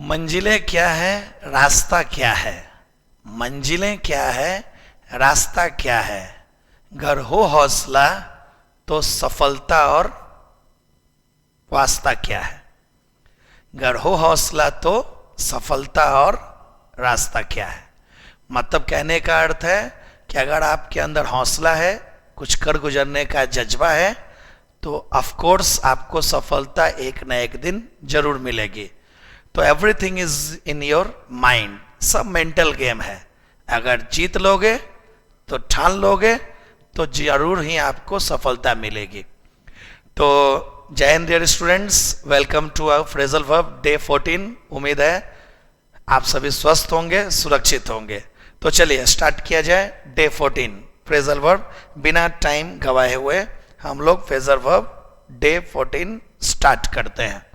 मंजिलें क्या है, रास्ता क्या है। मंजिलें क्या है, रास्ता क्या है। घर हो हौसला तो सफलता और वास्ता क्या है। घर हो हौसला तो सफलता और रास्ता क्या है। मतलब कहने का अर्थ है कि अगर आपके अंदर हौसला है, कुछ कर गुजरने का जज्बा है, तो ऑफ कोर्स आपको सफलता एक न एक दिन जरूर मिलेगी। तो everything is in your mind, सब मेंटल गेम है। अगर जीत लोगे तो ठान लोगे तो जरूर ही आपको सफलता मिलेगी। तो जय हिंद dear students, welcome to our phrasal verb day 14। उम्मीद है आप सभी स्वस्थ होंगे, सुरक्षित होंगे। तो चलिए स्टार्ट किया जाए। डे 14 फ्रेजल वर्ब, बिना टाइम गवाए हुए हम लोग फ्रेजल वर्ब डे 14 स्टार्ट करते हैं।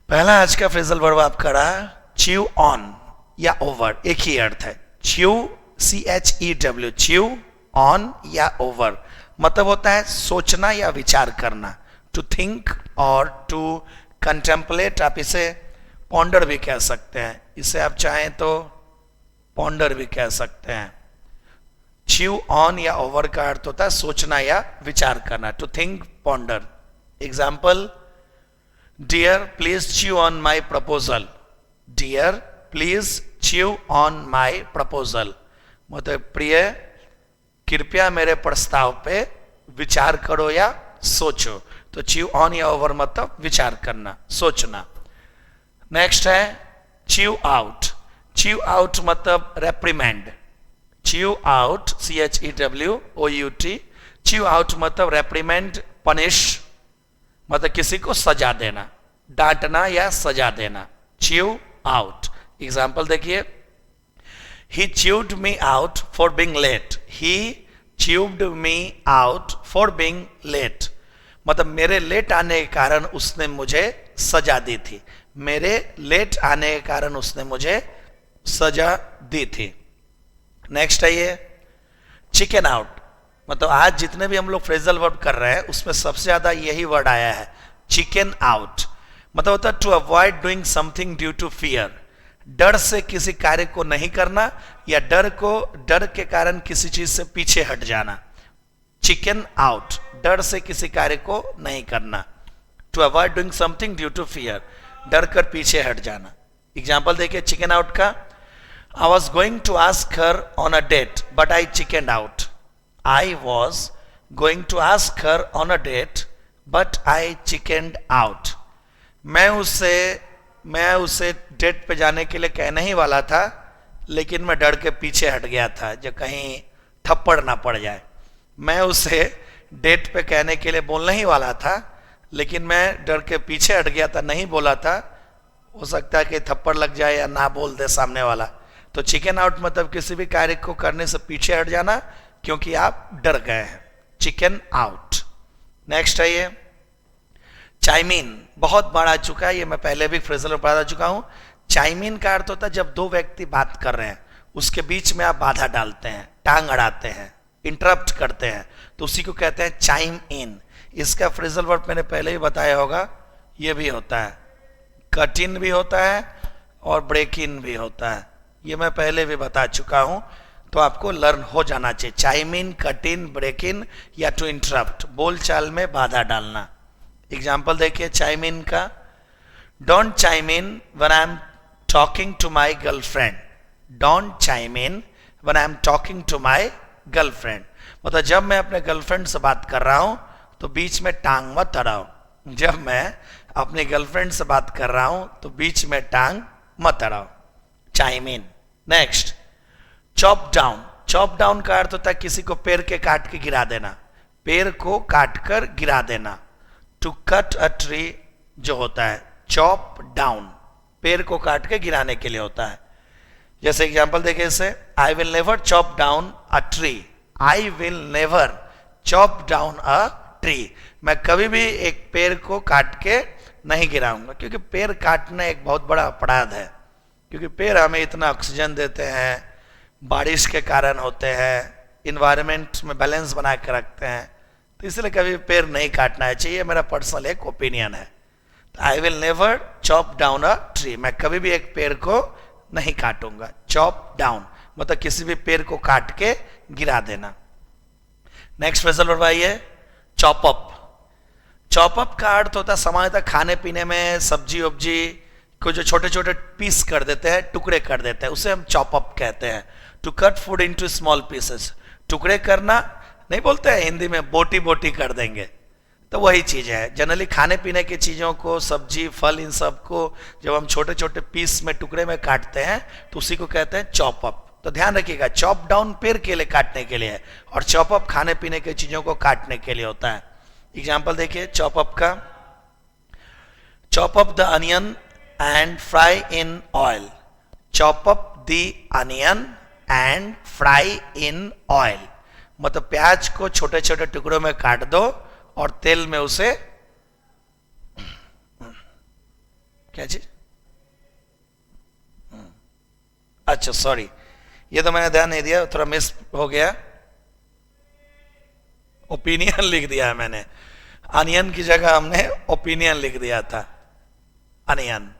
पहला आज का फ्रेजल वर्ब आपका रहा च्यू ऑन या ओवर, एक ही अर्थ है। च्यू CHEW, च्यू ऑन या ओवर मतलब होता है सोचना या विचार करना। टू थिंक और टू कंटेम्पलेट, आप इसे पॉन्डर भी कह सकते हैं, इसे आप चाहें तो पॉन्डर भी कह सकते हैं। च्यू ऑन या ओवर का अर्थ होता है सोचना या विचार करना। To think, ponder. Example, dear please chew on my proposal. Dear please chew on my proposal मतलब प्रिय कृपया मेरे प्रस्ताव पे विचार करो या सोचो। तो च्यू ऑन या ओवर मतलब विचार करना, सोचना। नेक्स्ट है च्यू आउट। च्यू आउट मतलब रेप्रीमेंड। Chew out CHEWOUT, chew out मतलब रेप्रीमेंड, पनिश मतलब किसी को सजा देना, डांटना या सजा देना। Chew out. एग्जाम्पल देखिए, He chewed me out for being late. He chewed me out for being late. मतलब मेरे लेट आने के कारण उसने मुझे सजा दी थी। मेरे लेट आने के कारण उसने मुझे सजा दी थी। नेक्स्ट है ये चिकन आउट। मतलब आज जितने भी हम लोग फ्रेजल वर्ब कर रहे हैं उसमें सबसे ज्यादा यही वर्ड आया है, चिकन आउट। मतलब होता है to avoid doing something due to fear, डर से किसी कार्य को नहीं करना या डर के कारण किसी चीज से पीछे हट जाना। चिकन आउट, डर से किसी कार्य को नहीं करना। To avoid doing something due to fear, डर कर पीछे हट जाना। एग्जाम्पल देखिए चिकन आउट का, I was going to ask her on a date but I chicken out. I was going to ask her on a date but I chicken out. मैं उसे date पे जाने के लिए कहने ही वाला था, लेकिन मैं डर के पीछे हट गया था जो कहीं थप्पड़ ना पड़ जाए। मैं उसे डेट पे कहने के लिए बोलने ही वाला था, लेकिन मैं डर के पीछे हट गया था, नहीं बोला था। हो सकता है कि थप्पड़ लग जाए या ना बोल दे सामने वाला। तो चिकन आउट मतलब किसी भी कार्य को करने से पीछे हट जाना क्योंकि आप डर गए हैं। Chicken out. नेक्स्ट है ये चाइम इन। बहुत बार आ चुका है ये, मैं पहले भी फ्रेजल में पढ़ा चुका हूं। चाइम इन का अर्थ होता है जब दो व्यक्ति बात कर रहे हैं उसके बीच में आप बाधा डालते हैं, टांग अड़ाते हैं, इंटरप्ट करते हैं, तो उसी को कहते हैं चाइम इन। इसका फ्रेजल वर्ब मैंने पहले ही बताया होगा, ये भी होता है, कट इन भी होता है और ब्रेक इन भी होता है। ये मैं पहले भी बता चुका हूं, तो आपको लर्न हो जाना चाहिए। Chime in, cut in, break in या टू इंटरप्ट, बोल चाल में बाधा डालना। एग्जाम्पल देखिए चाइम इन का, don't chime in when I am talking to my girlfriend. Don't chime in when I am talking to my girlfriend मतलब जब मैं अपने गर्लफ्रेंड से बात कर रहा हूं तो बीच में टांग मत अड़ाओ। जब मैं अपनी गर्लफ्रेंड से बात कर रहा हूं तो बीच में टांग मत अड़ाओ। Chime in. Next chop down. Chop down का अर्थ होता है किसी को पेड़ के काट के गिरा देना, पेड़ को काट कर गिरा देना। टू कट अ ट्री जो होता है चॉप डाउन, पेड़ को काट के गिराने के लिए होता है। जैसे एग्जांपल देखिए इसे, I will never chop down a tree. I will never chop down a tree, मैं कभी भी एक पेड़ को काट के नहीं गिराऊंगा, क्योंकि पेड़ काटना एक बहुत बड़ा अपराध है। क्योंकि पेड़ हमें इतना ऑक्सीजन देते हैं, बारिश के कारण होते हैं, इन्वायरमेंट में बैलेंस बना के रखते हैं, तो इसलिए कभी पेड़ नहीं काटना चाहिए। मेरा पर्सनल एक ओपिनियन है। I will never chop down a tree, मैं कभी भी एक पेड़ को नहीं काटूंगा। चॉप डाउन मतलब किसी भी पेड़ को काट के गिरा देना। नेक्स्ट फ्रेजल वर्ब आई है चॉप अप। चॉप अप का अर्थ होता है सामान्यतः खाने पीने में सब्जी वब्जी को जो छोटे छोटे पीस कर देते हैं, टुकड़े कर देते हैं, उसे हम चॉप अप कहते हैं। To cut food into small pieces, टुकड़े करना नहीं बोलते हैं हिंदी में, बोटी बोटी कर देंगे, तो वही चीज है। जनरली खाने पीने की चीजों को, सब्जी फल, इन सब को जब हम छोटे छोटे पीस में टुकड़े में काटते हैं तो उसी को कहते हैं चॉप अप। तो ध्यान रखिएगा, चॉप डाउन पेड़ के लिए काटने के लिए है और चॉप अप खाने पीने की चीजों को काटने के लिए होता है। एग्जाम्पल देखिए चॉप अप का, chop up the onion and fry in oil. Chop up the onion and fry in oil मतलब प्याज को छोटे छोटे टुकड़ों में काट दो और तेल में उसे, क्या चीज, अच्छा सॉरी ये तो मैंने ध्यान नहीं दिया, थोड़ा मिस हो गया, ओपिनियन लिख दिया है मैंने, अनियन की जगह हमने ओपिनियन लिख दिया था, अनियन,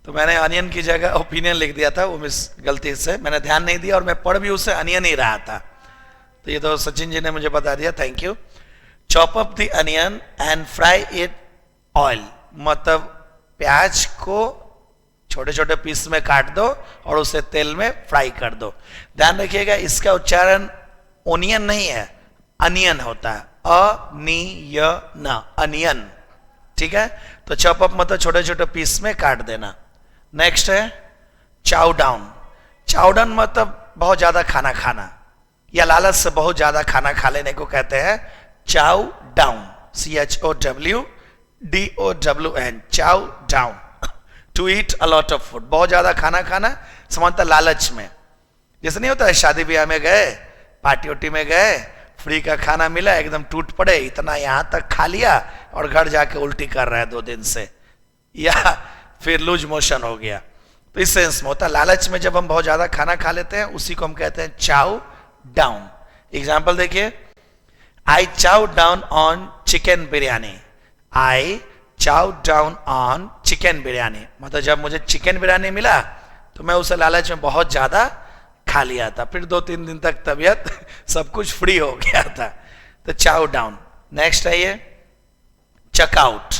तो मैंने अनियन की जगह ओपिनियन लिख दिया था, वो मिस गलती से मैंने ध्यान नहीं दिया और मैं पढ़ भी उसे अनियन ही रहा था, तो ये तो सचिन जी ने मुझे बता दिया, thank you. Chop up the onion and fry it oil मतलब प्याज को छोटे छोटे पीस में काट दो और उसे तेल में फ्राई कर दो। ध्यान रखिएगा इसका उच्चारण ओनियन नहीं है, अनियन होता है, अनियन, अनियन, ठीक है। तो चॉप अप मतलब छोटे छोटे पीस में काट देना। नेक्स्ट है चाउ डाउन। चाउ डाउन मतलब बहुत ज्यादा खाना खाना या लालच से बहुत ज्यादा खाना खा लेने को कहते हैं chow down, CHOWDOWN, chow down. To eat a lot of food, बहुत ज्यादा खाना खाना, सामान्यतः लालच में, जैसे नहीं होता है शादी ब्याह में गए, पार्टी उटी में गए, फ्री का खाना मिला, एकदम टूट पड़े, इतना यहां तक खा लिया और घर जाके उल्टी कर रहा है 2 दिन से, या फिर लूज मोशन हो गया, तो इस सेंस में होता है। लालच में जब हम बहुत ज्यादा खाना खा लेते हैं उसी को हम कहते हैं चाउ डाउन। एग्जाम्पल देखिए, I chow down on chicken biryani. I chow down on chicken biryani मतलब जब मुझे चिकन बिरयानी मिला तो मैं उसे लालच में बहुत ज्यादा खा लिया था, फिर 2-3 दिन तक तबीयत सब कुछ फ्री हो गया था, तो चाउ डाउन। नेक्स्ट है ये चकआउट।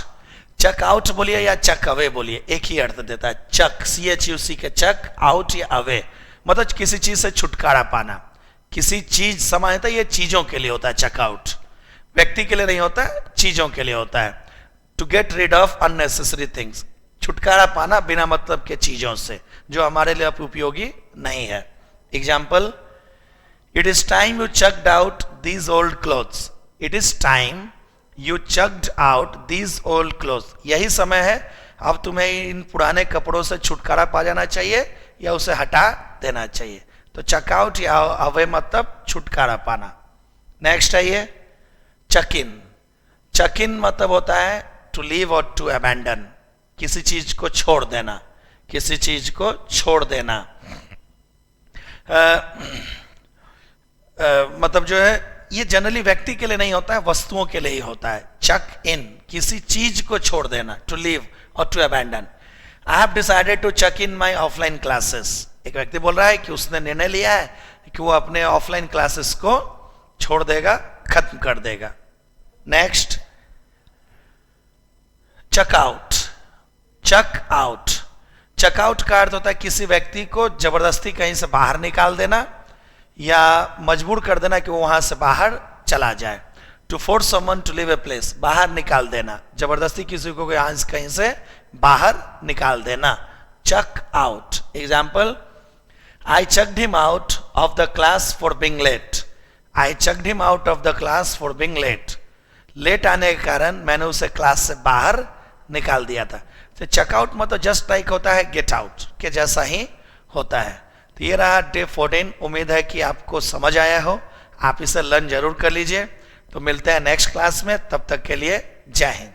चकआउट बोलिए या चक अवे बोलिए, एक ही अर्थ देता है। चक, CHUC के चक, आउट या अवे मतलब किसी चीज से छुटकारा पाना, किसी चीज, सामान्यतः ये चीजों के लिए होता है चकआउट, व्यक्ति के लिए नहीं होता है, चीजों के लिए होता है। To get rid of unnecessary things, छुटकारा पाना बिना मतलब के चीजों से जो हमारे लिए उपयोगी नहीं है। Example, it is time you chucked out these old clothes. It is time you chucked out these old clothes, यही समय है अब तुम्हें इन पुराने कपड़ों से छुटकारा पा जाना चाहिए या उसे हटा देना चाहिए। तो चकआउट या अवे मतलब छुटकारा पाना। नेक्स्ट है ये चक इन। चक इन मतलब होता है टू लीव और टू अबैंडन, किसी चीज को छोड़ देना, किसी चीज को छोड़ देना। मतलब जो है ये जनरली व्यक्ति के लिए नहीं होता है, वस्तुओं के लिए ही होता है। चक इन, किसी चीज को छोड़ देना, टू लीव और to abandon. I have decided to chuck in my offline classes. एक व्यक्ति बोल रहा है कि उसने निर्णय लिया है कि वो अपने ऑफलाइन क्लासेस को छोड़ देगा, खत्म कर देगा। नेक्स्ट चकआउट। चकआउट, चकआउट का अर्थ होता है किसी व्यक्ति को जबरदस्ती कहीं से बाहर निकाल देना या मजबूर कर देना कि वो वहां से बाहर चला जाए। To force someone to leave a place, बाहर निकाल देना, जबरदस्ती किसी को कहीं से बाहर निकाल देना। Chuck out. Example, I chucked him out of the class for being late. I chucked him out of the class for being late, late आने के कारण मैंने उसे क्लास से बाहर निकाल दिया था। तो चकआउट मतलब जस्ट लाइक होता है गेट आउट के जैसा ही होता है। तो ये रहा डे 14। उम्मीद है कि आपको समझ आया हो, आप इसे लर्न जरूर कर लीजिए। तो मिलते हैं नेक्स्ट क्लास में, तब तक के लिए जय हिंद।